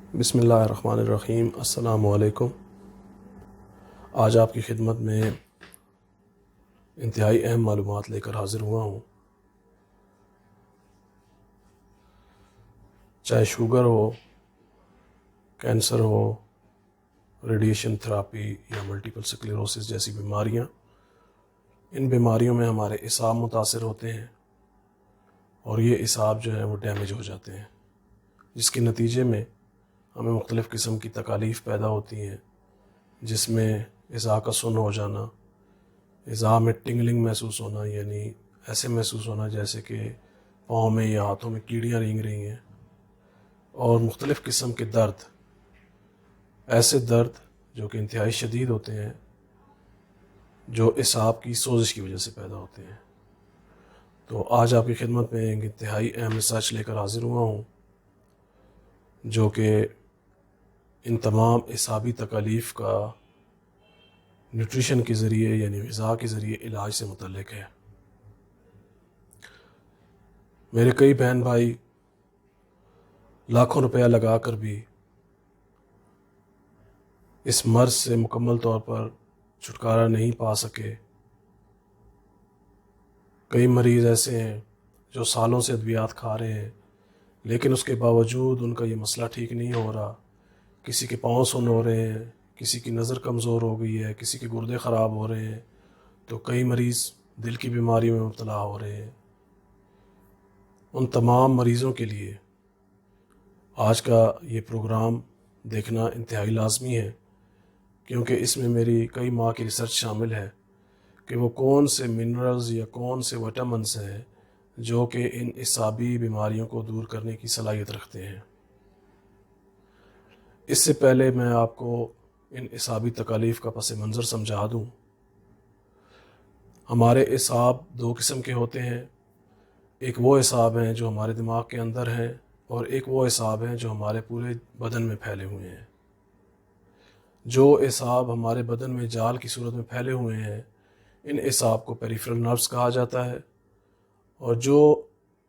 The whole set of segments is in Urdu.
بسم اللہ الرحمن الرحیم۔ السلام علیکم۔ آج آپ کی خدمت میں انتہائی اہم معلومات لے کر حاضر ہوا ہوں۔ چاہے شوگر ہو، کینسر ہو، ریڈیشن تھراپی یا ملٹیپل سکلیروسس جیسی بیماریاں، ان بیماریوں میں ہمارے اعصاب متاثر ہوتے ہیں اور یہ اعصاب جو ہیں وہ ڈیمیج ہو جاتے ہیں، جس کے نتیجے میں ہمیں مختلف قسم کی تکالیف پیدا ہوتی ہیں، جس میں اعضاء کا سن ہو جانا، اعضاء میں ٹنگلنگ محسوس ہونا، یعنی ایسے محسوس ہونا جیسے کہ پاؤں میں یا ہاتھوں میں کیڑیاں رینگ رہی ہیں، اور مختلف قسم کے درد، ایسے درد جو کہ انتہائی شدید ہوتے ہیں، جو اعصاب کی سوزش کی وجہ سے پیدا ہوتے ہیں۔ تو آج آپ کی خدمت میں ایک انتہائی اہم ریسرچ لے کر حاضر ہوا ہوں، جو کہ ان تمام اعصابی تکالیف کا نیوٹریشن کے ذریعے یعنی غذا کے ذریعے علاج سے متعلق ہے۔ میرے کئی بہن بھائی لاکھوں روپیہ لگا کر بھی اس مرض سے مکمل طور پر چھٹکارا نہیں پا سکے۔ کئی مریض ایسے ہیں جو سالوں سے ادویات کھا رہے ہیں، لیکن اس کے باوجود ان کا یہ مسئلہ ٹھیک نہیں ہو رہا۔ کسی کے پاؤں سن ہو رہے ہیں، کسی کی نظر کمزور ہو گئی ہے، کسی کے گردے خراب ہو رہے ہیں، تو کئی مریض دل کی بیماری میں مبتلا ہو رہے ہیں۔ ان تمام مریضوں کے لیے آج کا یہ پروگرام دیکھنا انتہائی لازمی ہے، کیونکہ اس میں میری کئی ماہ کی ریسرچ شامل ہے کہ وہ کون سے منرلز یا کون سے وٹامنس ہیں جو کہ ان اعصابی بیماریوں کو دور کرنے کی صلاحیت رکھتے ہیں۔ اس سے پہلے میں آپ کو ان اعصابی تکالیف کا پس منظر سمجھا دوں۔ ہمارے اعصاب دو قسم کے ہوتے ہیں، ایک وہ اعصاب ہیں جو ہمارے دماغ کے اندر ہیں، اور ایک وہ اعصاب ہیں جو ہمارے پورے بدن میں پھیلے ہوئے ہیں۔ جو اعصاب ہمارے بدن میں جال کی صورت میں پھیلے ہوئے ہیں، ان اعصاب کو پیریفرل نروز کہا جاتا ہے، اور جو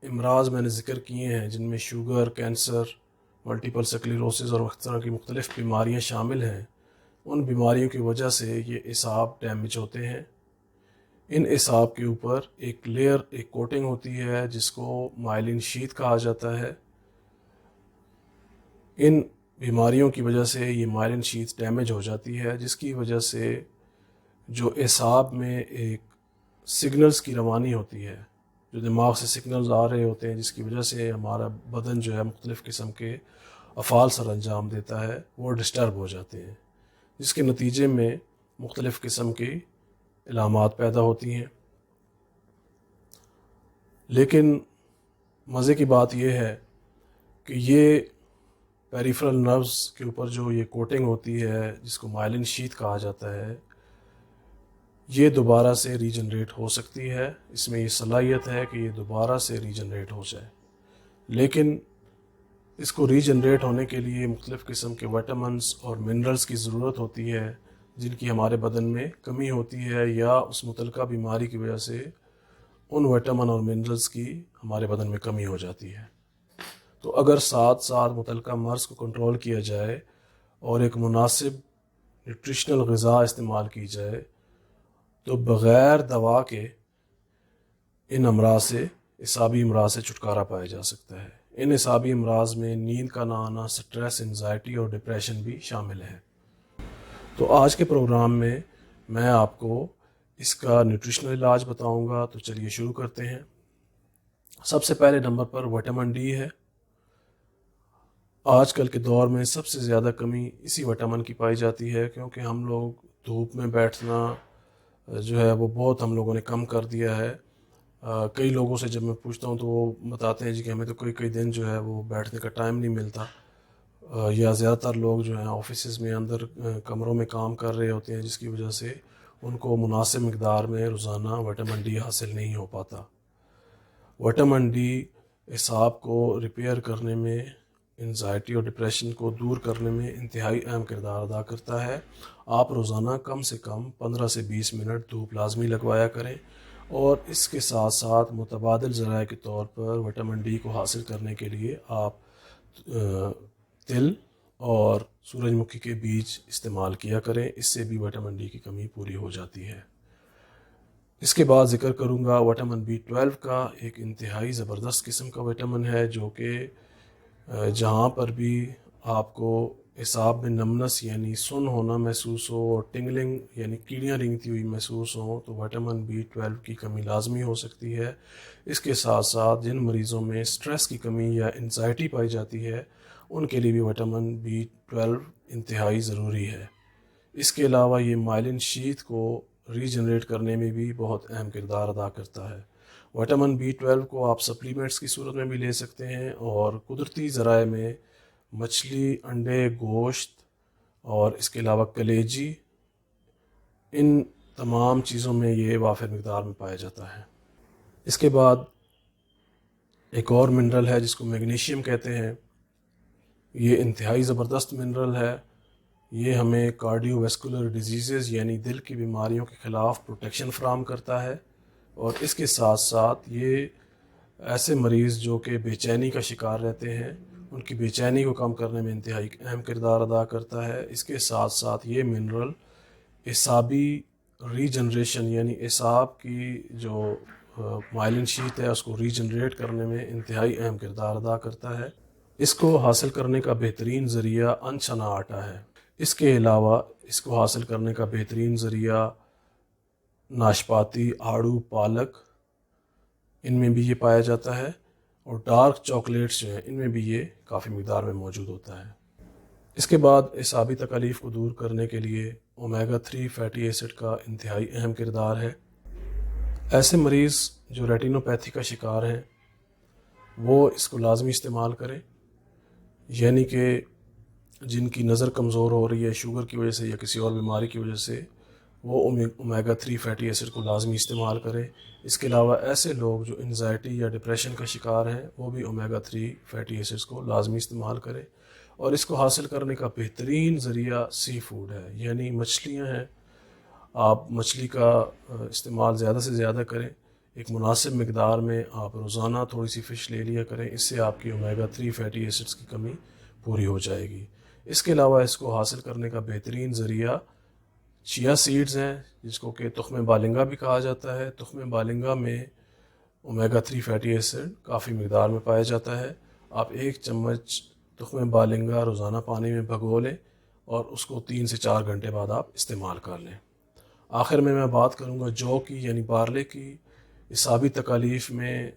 امراض میں نے ذکر کیے ہیں جن میں شوگر، کینسر، ملٹیپل سکلیروسس اور اس طرح کی مختلف بیماریاں شامل ہیں، ان بیماریوں کی وجہ سے یہ اعصاب ڈیمیج ہوتے ہیں۔ ان اعصاب کے اوپر ایک لیئر، ایک کوٹنگ ہوتی ہے جس کو مائلن شیت کہا جاتا ہے۔ ان بیماریوں کی وجہ سے یہ مائلن شیت ڈیمیج ہو جاتی ہے، جس کی وجہ سے جو اعصاب میں ایک سگنلز کی روانی ہوتی ہے، جو دماغ سے سگنلز آ رہے ہوتے ہیں، جس کی وجہ سے ہمارا بدن جو ہے مختلف قسم کے افعال سر انجام دیتا ہے، وہ ڈسٹرب ہو جاتے ہیں، جس کے نتیجے میں مختلف قسم کی علامات پیدا ہوتی ہیں۔ لیکن مزے کی بات یہ ہے کہ یہ پیریفرل نروز کے اوپر جو یہ کوٹنگ ہوتی ہے جس کو مائلن شیت کہا جاتا ہے، یہ دوبارہ سے ریجنریٹ ہو سکتی ہے۔ اس میں یہ صلاحیت ہے کہ یہ دوبارہ سے ریجنریٹ ہو جائے، لیکن اس کو ریجنریٹ ہونے کے لیے مختلف قسم کے وٹامنس اور منرلز کی ضرورت ہوتی ہے، جن کی ہمارے بدن میں کمی ہوتی ہے، یا اس متعلقہ بیماری کی وجہ سے ان وٹامن اور منرلز کی ہمارے بدن میں کمی ہو جاتی ہے۔ تو اگر ساتھ ساتھ متعلقہ مرض کو کنٹرول کیا جائے اور ایک مناسب نیوٹریشنل غذا استعمال کی جائے، تو بغیر دوا کے ان امراض سے، اعصابی امراض سے چھٹکارا پایا جا سکتا ہے۔ ان اعصابی امراض میں نیند کا نہ آنا، سٹریس، انزائٹی اور ڈپریشن بھی شامل ہے۔ تو آج کے پروگرام میں آپ کو اس کا نیوٹریشنل علاج بتاؤں گا، تو چلیے شروع کرتے ہیں۔ سب سے پہلے نمبر پر وٹامن ڈی ہے۔ آج کل کے دور میں سب سے زیادہ کمی اسی وٹامن کی پائی جاتی ہے، کیونکہ ہم لوگ دھوپ میں بیٹھنا جو ہے وہ بہت ہم لوگوں نے کم کر دیا ہے۔ کئی لوگوں سے جب میں پوچھتا ہوں تو وہ بتاتے ہیں جی کہ ہمیں تو کئی دن جو ہے وہ بیٹھنے کا ٹائم نہیں ملتا، یا زیادہ تر لوگ جو ہیں آفیسز میں اندر کمروں میں کام کر رہے ہوتے ہیں، جس کی وجہ سے ان کو مناسب مقدار میں روزانہ وٹامن ڈی حاصل نہیں ہو پاتا۔ وٹامن ڈی اعصاب کو ریپیئر کرنے میں، انزائٹی اور ڈپریشن کو دور کرنے میں انتہائی اہم کردار ادا کرتا ہے۔ آپ روزانہ کم سے کم 15 سے 20 منٹ دھوپ لازمی لگوایا کریں، اور اس کے ساتھ ساتھ متبادل ذرائع کے طور پر وٹامن ڈی کو حاصل کرنے کے لیے آپ تل اور سورج مکھی کے بیج استعمال کیا کریں، اس سے بھی وٹامن ڈی کی کمی پوری ہو جاتی ہے۔ اس کے بعد ذکر کروں گا وٹامن B12 کا، ایک انتہائی زبردست قسم کا وٹامن ہے جو کہ جہاں پر بھی آپ کو اعصاب میں نمنس یعنی سن ہونا محسوس ہو اور ٹنگلنگ یعنی کیڑیاں رینگتی ہوئی محسوس ہوں تو وٹامن B12 کی کمی لازمی ہو سکتی ہے۔ اس کے ساتھ ساتھ جن مریضوں میں سٹریس کی کمی یا انزائٹی پائی جاتی ہے ان کے لیے بھی وٹامن B12 انتہائی ضروری ہے۔ اس کے علاوہ یہ مائلن شیت کو ری جنریٹ کرنے میں بھی بہت اہم کردار ادا کرتا ہے۔ وٹامن B12 کو آپ سپلیمنٹس کی صورت میں بھی لے سکتے ہیں، اور قدرتی ذرائع میں مچھلی، انڈے، گوشت اور اس کے علاوہ کلیجی، ان تمام چیزوں میں یہ وافر مقدار میں پایا جاتا ہے۔ اس کے بعد ایک اور منرل ہے جس کو میگنیشیم کہتے ہیں۔ یہ انتہائی زبردست منرل ہے، یہ ہمیں کارڈیو ویسکولر ڈیزیزز یعنی دل کی بیماریوں کے خلاف پروٹیکشن فراہم کرتا ہے، اور اس کے ساتھ ساتھ یہ ایسے مریض جو کہ بے چینی کا شکار رہتے ہیں ان کی بے چینی کو کم کرنے میں انتہائی اہم کردار ادا کرتا ہے۔ اس کے ساتھ ساتھ یہ منرل اعصابی ری جنریشن یعنی اعصاب کی جو مائلن شیت ہے اس کو ری جنریٹ کرنے میں انتہائی اہم کردار ادا کرتا ہے۔ اس کو حاصل کرنے کا بہترین ذریعہ انچنا آٹا ہے۔ اس کے علاوہ اس کو حاصل کرنے کا بہترین ذریعہ ناشپاتی، آڑو، پالک، ان میں بھی یہ پایا جاتا ہے، اور ڈارک چاکلیٹس جو ہیں ان میں بھی یہ کافی مقدار میں موجود ہوتا ہے۔ اس کے بعد اعصابی تکالیف کو دور کرنے کے لیے اومیگا 3 فیٹی ایسڈ کا انتہائی اہم کردار ہے۔ ایسے مریض جو ریٹینوپیتھی کا شکار ہیں وہ اس کو لازمی استعمال کریں، یعنی کہ جن کی نظر کمزور ہو رہی ہے شوگر کی وجہ سے یا کسی اور بیماری کی وجہ سے، وہ اومیگا 3 فیٹی ایسڈ کو لازمی استعمال کریں۔ اس کے علاوہ ایسے لوگ جو انزائٹی یا ڈپریشن کا شکار ہیں وہ بھی اومیگا 3 فیٹی ایسڈ کو لازمی استعمال کریں، اور اس کو حاصل کرنے کا بہترین ذریعہ سی فوڈ ہے، یعنی مچھلیاں ہیں۔ آپ مچھلی کا استعمال زیادہ سے زیادہ کریں، ایک مناسب مقدار میں آپ روزانہ تھوڑی سی فش لے لیا کریں، اس سے آپ کی اومیگا 3 فیٹی ایسڈز کی کمی پوری ہو جائے گی۔ اس کے علاوہ اس کو حاصل کرنے کا بہترین ذریعہ چیا سیڈز ہیں، جس کو کہ تخم بالنگا بھی کہا جاتا ہے۔ تخم بالنگا میں اومیگا 3 فیٹی ایسڈ کافی مقدار میں پایا جاتا ہے۔ آپ 1 چمچ تخم بالنگا روزانہ پانی میں بھگو لیں اور اس کو 3 سے 4 گھنٹے بعد آپ استعمال کر لیں۔ آخر میں بات کروں گا جو کی یعنی بارلے کی۔ اعصابی تکالیف میں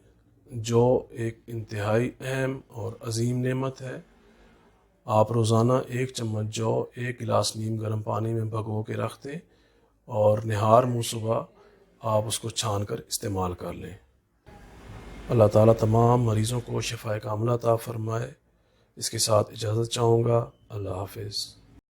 جو ایک انتہائی اہم اور عظیم نعمت ہے۔ آپ روزانہ 1 چمچ جو 1 گلاس نیم گرم پانی میں بھگو کے رکھ دیں، اور نہار منہ صبح آپ اس کو چھان کر استعمال کر لیں۔ اللہ تعالیٰ تمام مریضوں کو شفائے کاملہ عطا فرمائے۔ اس کے ساتھ اجازت چاہوں گا۔ اللہ حافظ۔